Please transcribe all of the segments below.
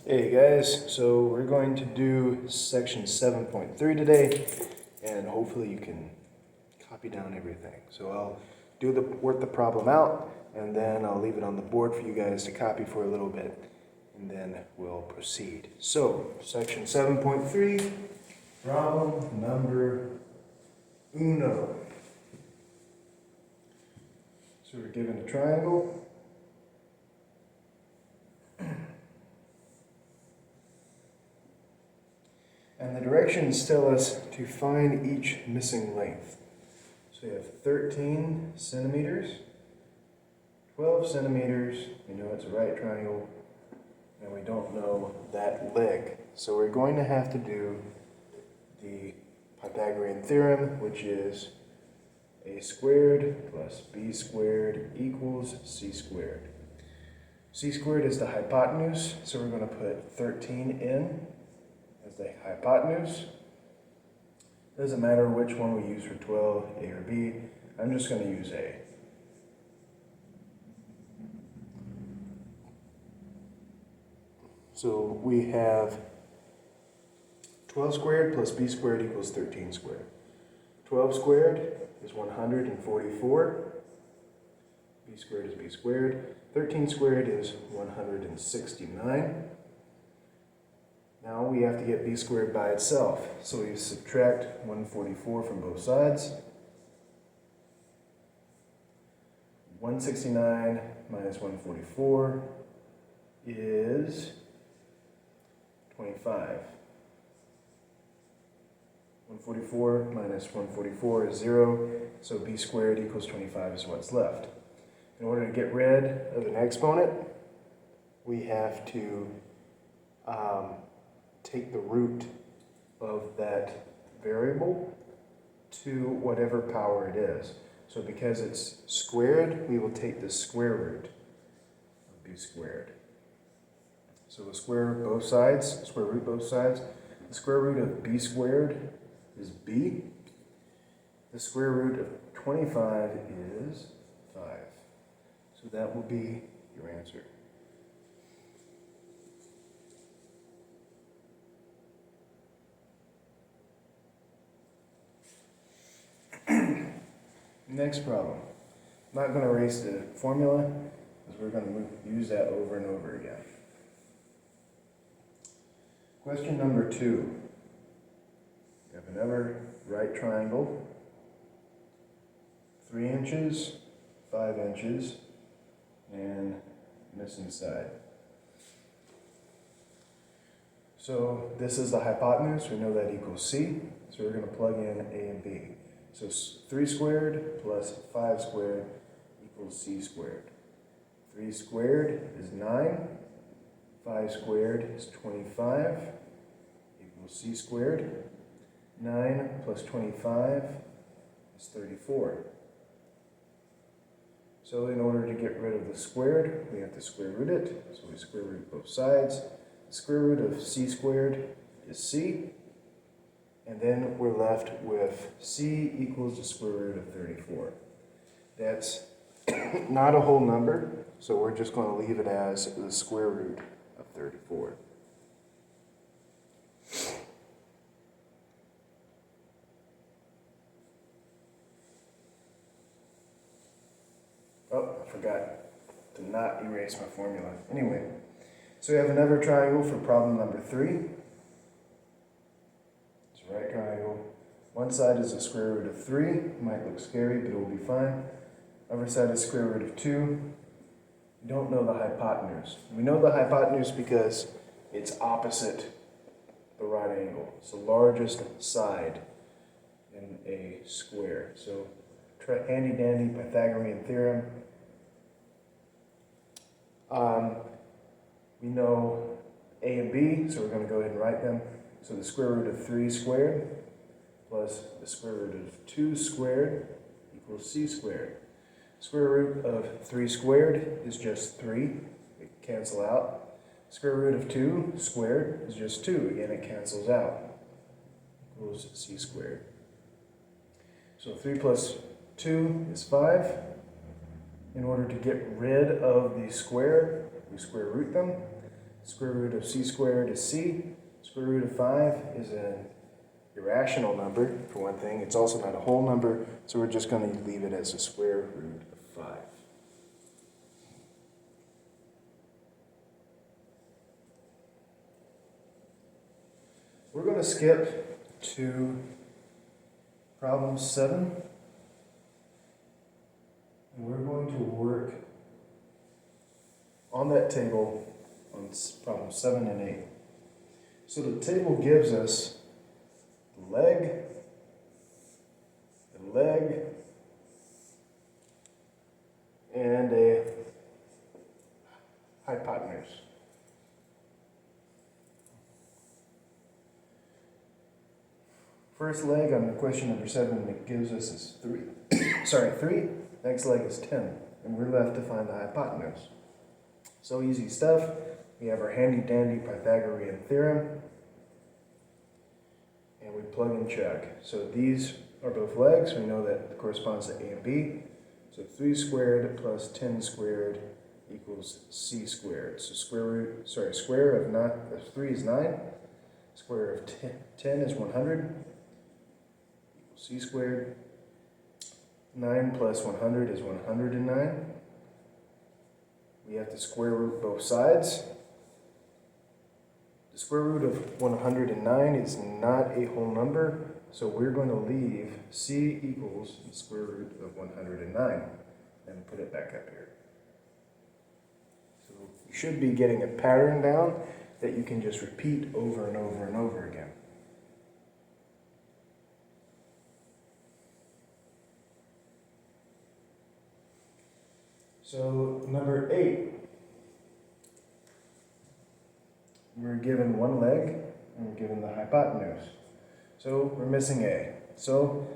Hey guys, so we're going to do section 7.3 today, and hopefully you can copy down everything. So I'll work the problem out, and then I'll leave it on the board for you guys to copy for a little bit, and then we'll proceed. So, section 7.3, problem number uno. So we're given a triangle. And the directions tell us to find each missing length. So we have 13 centimeters, 12 centimeters, we know it's a right triangle, and we don't know that leg. So we're going to have to do the Pythagorean Theorem, which is a squared plus b squared equals c squared. C squared is the hypotenuse, so we're going to put 13 in as the hypotenuse. Doesn't matter which one we use for 12, A or B. I'm just going to use A. So we have 12 squared plus B squared equals 13 squared. 12 squared is 144. B squared is B squared. 13 squared is 169. Now we have to get b squared by itself. So we subtract 144 from both sides. 169 minus 144 is 25. 144 minus 144 is 0, so b squared equals 25 is what's left. In order to get rid of an exponent, we have to take the root of that variable to whatever power it is. So because it's squared, we will take the square root of b squared. So we'll square both sides, square root both sides. The square root of b squared is b. The square root of 25 is 5. So that will be your answer. Next problem. I'm not going to erase the formula because we're going to use that over and over again. Question number 2. We have another right triangle, 3 inches, 5 inches, and missing side. So this is the hypotenuse. We know that equals c. So we're going to plug in a and b. So 3 squared plus 5 squared equals c squared. 3 squared is 9. 5 squared is 25 equals c squared. 9 plus 25 is 34. So in order to get rid of the squared, we have to square root it. So we square root both sides. The square root of c squared is c. And then we're left with c equals the square root of 34. That's not a whole number, so we're just going to leave it as the square root of 34. Oh, I forgot to not erase my formula. Anyway, so we have another triangle for problem number 3. Right triangle. One side is the square root of 3. Might look scary, but it will be fine. Other side is square root of 2. We don't know the hypotenuse. We know the hypotenuse because it's opposite the right angle. It's the largest side in a square. So handy dandy Pythagorean theorem. We know a and b, so we're going to go ahead and write them. So the square root of 3 squared plus the square root of 2 squared equals c squared. Square root of 3 squared is just 3. It cancels out. Square root of 2 squared is just 2. Again, it cancels out. Equals c squared. So 3 plus 2 is 5. In order to get rid of the square, we square root them. Square root of c squared is c. Square root of 5 is an irrational number, for one thing. It's also not a whole number, so we're just going to leave it as a square root of 5. We're going to skip to problem 7, and we're going to work on that table on problem 7 and 8. So the table gives us the leg, and a hypotenuse. First leg on the question number 7 that gives us is 3. Sorry, 3. Next leg is 10. And we're left to find the hypotenuse. So easy stuff. We have our handy-dandy Pythagorean Theorem. And we plug and check. So these are both legs. We know that it corresponds to A and B. So 3 squared plus 10 squared equals c squared. So square of 3 is 9. Square of 10 is 100. C squared. 9 plus 100 is 109. We have to square root both sides. The square root of 109 is not a whole number, so we're going to leave c equals the square root of 109 and put it back up here. So you should be getting a pattern down that you can just repeat over and over and over again. So number 8, we're given one leg and we're given the hypotenuse. So we're missing a. So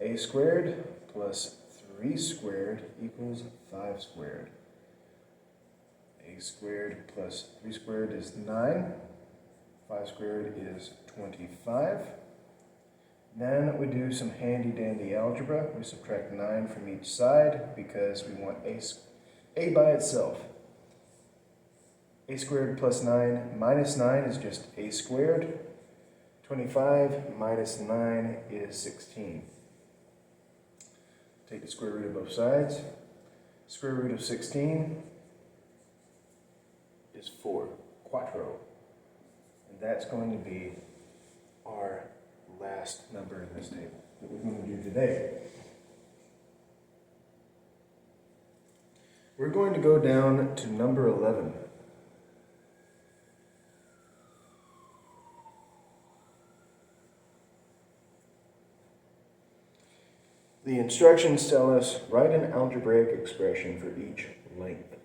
a squared plus 3 squared equals 5 squared. A squared plus 3 squared is 9. 5 squared is 25. Then we do some handy-dandy algebra. We subtract 9 from each side because we want a by itself. A squared plus 9 minus 9 is just a squared. 25 minus 9 is 16. Take the square root of both sides. Square root of 16 is 4, quattro. And that's going to be our last number in this table that we're going to do today. We're going to go down to number 11. The instructions tell us write an algebraic expression for each length.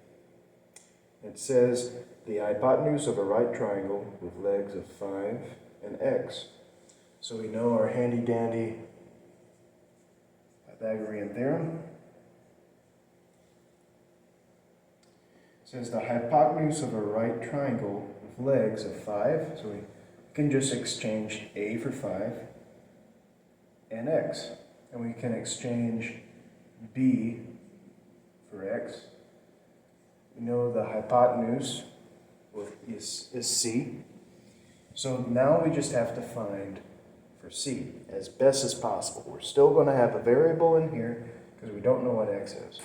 It says the hypotenuse of a right triangle with legs of 5 and x. So we know our handy-dandy Pythagorean Theorem. It says the hypotenuse of a right triangle with legs of 5. So we can just exchange a for 5 and x. And we can exchange b for x. We know the hypotenuse is c. So now we just have to find for c as best as possible. We're still going to have a variable in here because we don't know what x is.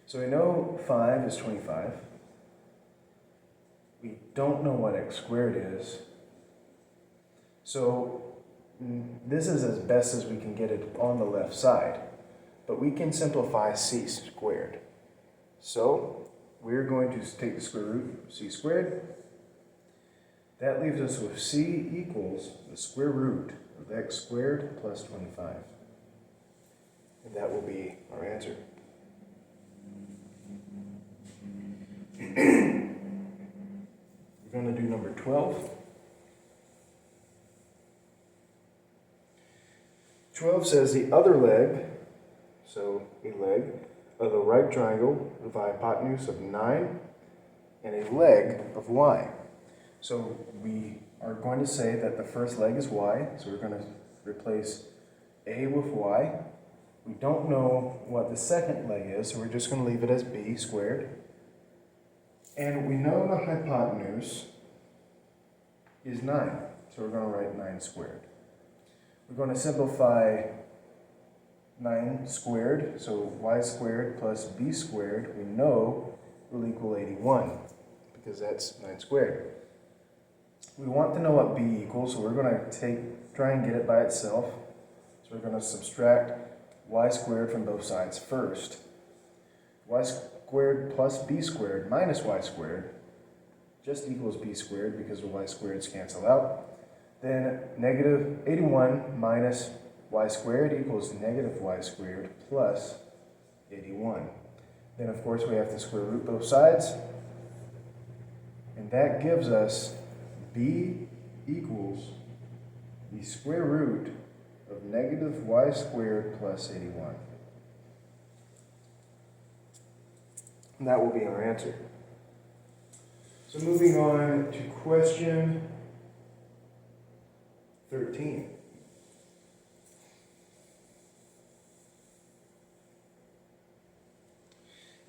So we know 5 is 25. We don't know what x squared is. So this is as best as we can get it on the left side. But we can simplify c squared. So we're going to take the square root of c squared. That leaves us with c equals the square root of x squared plus 25. And that will be our answer. We're going to do number 12. 12 says the other leg, so a leg, of a right triangle with a hypotenuse of 9 and a leg of y. So we are going to say that the first leg is y, so we're going to replace a with y. We don't know what the second leg is, so we're just going to leave it as b squared. And we know the hypotenuse is 9, so we're going to write 9 squared. We're going to simplify 9 squared, so y squared plus b squared, we know will equal 81, because that's 9 squared. We want to know what b equals, so we're going to try and get it by itself. So we're going to subtract y squared from both sides first. Y squared plus b squared minus y squared just equals b squared because the y squareds cancel out. Then negative 81 minus y squared equals negative y squared plus 81. Then of course we have to square root both sides, and that gives us b equals the square root of negative y squared plus 81. And that will be our answer. So moving on to question 13.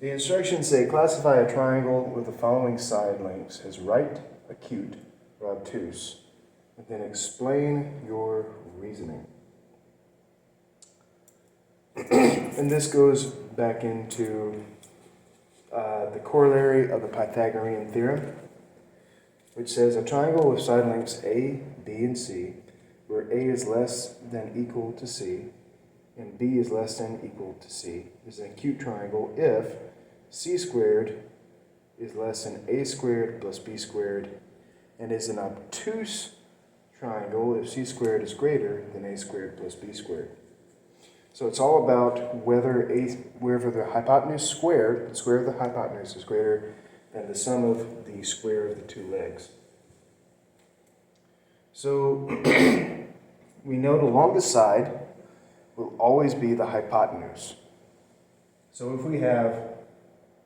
The instructions say classify a triangle with the following side lengths as right, acute, or obtuse, and then explain your reasoning. And this goes back into the corollary of the Pythagorean Theorem, which says a triangle with side lengths A, B, and C, where A is less than equal to C, and B is less than equal to C, is an acute triangle if C squared is less than A squared plus B squared, and is an obtuse triangle if C squared is greater than A squared plus B squared. So it's all about whether the hypotenuse squared, the square of the hypotenuse, is greater than the sum of the square of the two legs. So we know the longest side will always be the hypotenuse. So if we have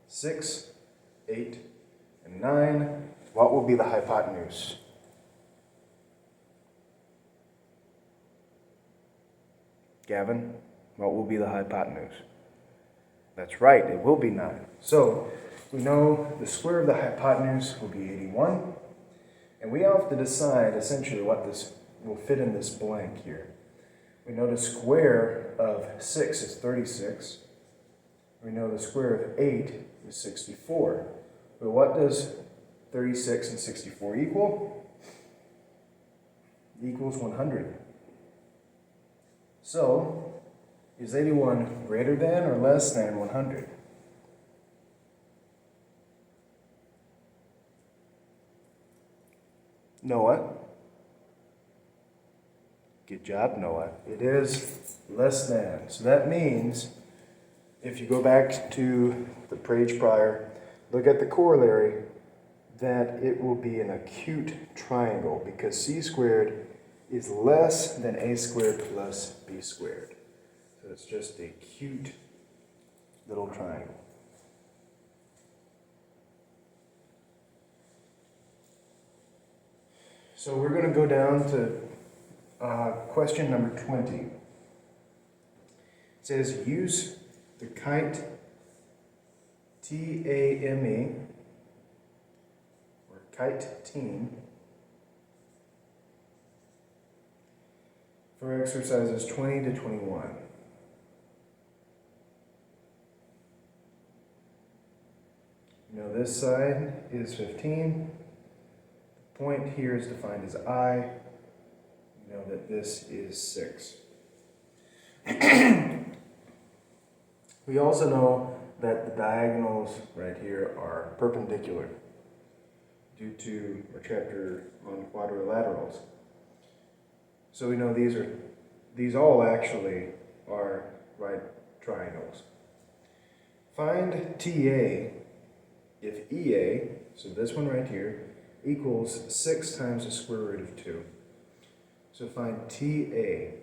6, 8, and 9, what will be the hypotenuse? Gavin, what will be the hypotenuse? That's right, it will be 9. So we know the square of the hypotenuse will be 81, and we have to decide essentially what this will fit in this blank here. We know the square of 6 is 36. We know the square of 8 is 64. But what does 36 and 64 equal? It equals 100. So, is 81 greater than or less than 100? Noah? Good job, Noah. It is less than. So that means, if you go back to the page prior, look at the corollary, that it will be an acute triangle because C squared is less than A squared plus B squared. So it's just a cute little triangle. So we're going to go down to question number 20. It says use the kite TAME, or kite team, for exercises 20 to 21. You know this side is 15. The point here is defined as I. You know that this is 6. We also know that the diagonals right here are perpendicular due to our chapter on quadrilaterals. So we know these all actually are right triangles. Find TA if EA, so this one right here, equals 6 times the square root of 2. So find TA.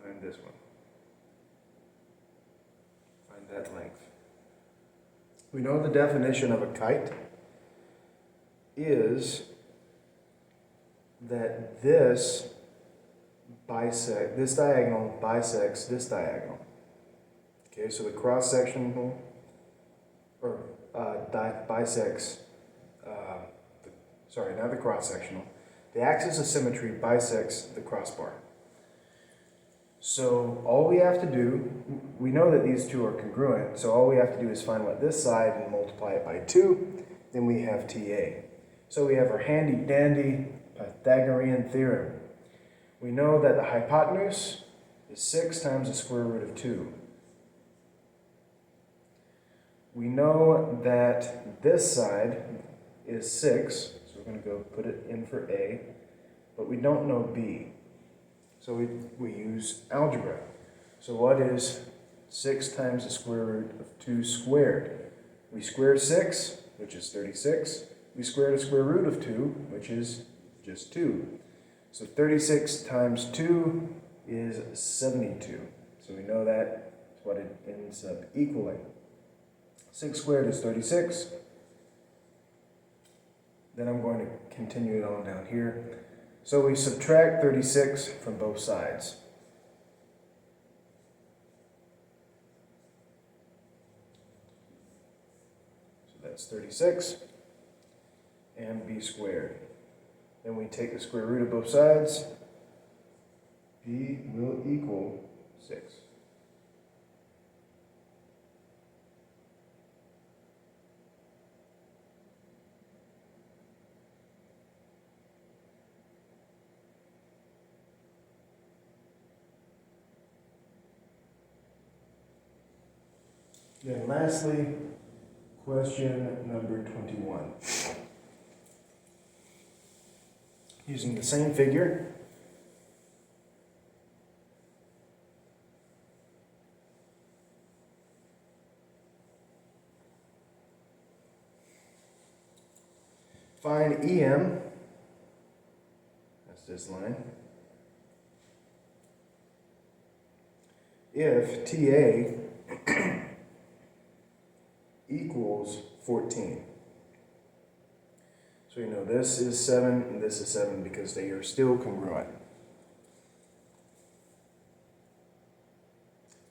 Find this one. Find that length. We know the definition of a kite is that this this diagonal bisects this diagonal. Okay, so the cross-sectional, or bisects, sorry, not the cross-sectional. The axis of symmetry bisects the crossbar. So all we have to do, we know that these two are congruent, so all we have to do is find what this side and multiply it by 2, then we have TA. So we have our handy-dandy Pythagorean Theorem. We know that the hypotenuse is 6 times the square root of 2. We know that this side is 6, so we're going to go put it in for A, but we don't know B. So we use algebra. So what is 6 times the square root of 2 squared? We square 6, which is 36. We square the square root of 2, which is just 2. So 36 times 2 is 72. So we know that's what it ends up equaling. 6 squared is 36. Then I'm going to continue it on down here. So we subtract 36 from both sides. So that's 36 and b squared. Then we take the square root of both sides. B will equal 6. Then lastly, question number 21. Using the same figure, find EM, that's this line, if TA equals 14. So you know this is 7 and this is 7 because they are still congruent.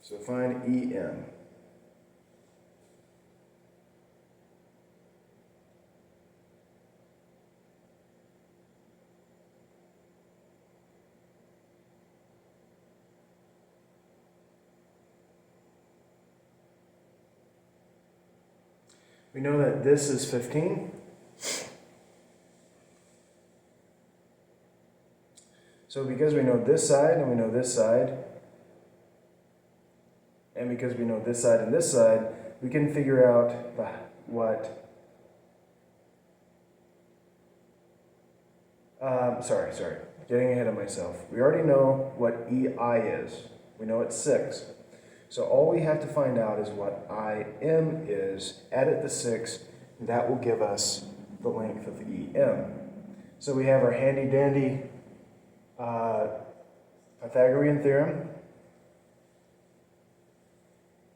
So find EM. We know that this is 15. So because we know this side and we know this side, and because we know this side and this side, we can figure out what, sorry, getting ahead of myself. We already know what EI is. We know it's 6. So all we have to find out is what IM is, add it to 6, and that will give us the length of EM. So we have our handy-dandy Pythagorean Theorem.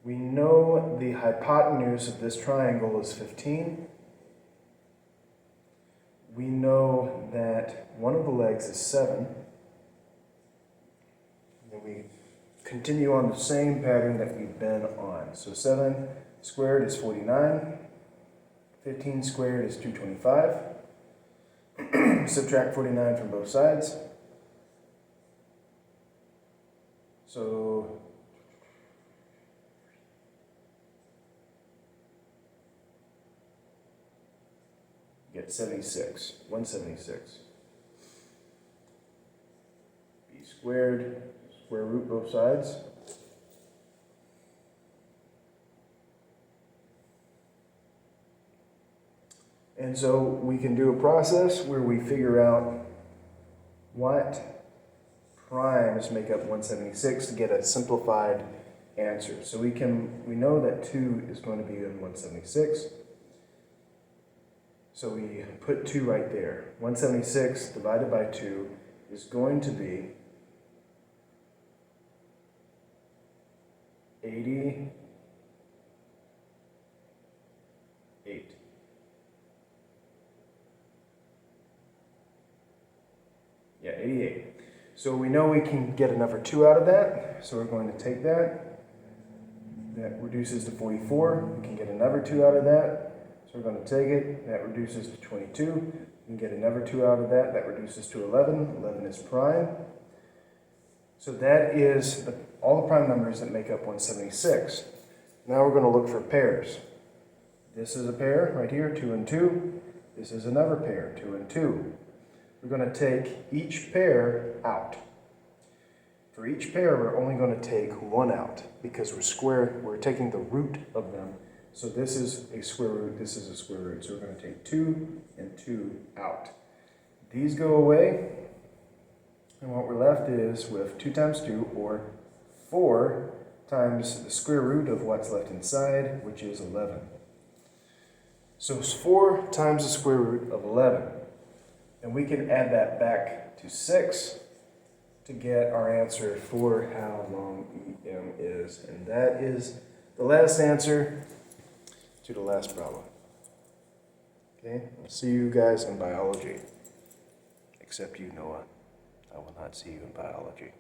We know the hypotenuse of this triangle is 15. We know that one of the legs is 7. And then we continue on the same pattern that we've been on. So 7 squared is 49. 15 squared is 225. Subtract 49 from both sides. So you get 76, 176. B squared, square root both sides. And so we can do a process where we figure out what primes make up 176 to get a simplified answer. So we know that 2 is going to be in 176. So we put 2 right there. 176 divided by 2 is going to be 88. Yeah, 88. So we know we can get a number 2 out of that, so we're going to take that. That reduces to 44. We can get another 2 out of that, so we're going to take it. That reduces to 22. We can get another 2 out of that. That reduces to 11. 11 is prime. So that is all the prime numbers that make up 176. Now we're going to look for pairs. This is a pair right here, 2 and 2. This is another pair, 2 and 2. We're going to take each pair out. For each pair, we're only going to take one out because we're taking the root of them. So this is a square root, this is a square root. So we're going to take 2 and 2 out. These go away, and what we're left is with 2 times 2, or 4 times the square root of what's left inside, which is 11. So it's 4 times the square root of 11. And we can add that back to 6 to get our answer for how long EM is. And that is the last answer to the last problem. Okay, I'll see you guys in biology. Except you, Noah. I will not see you in biology.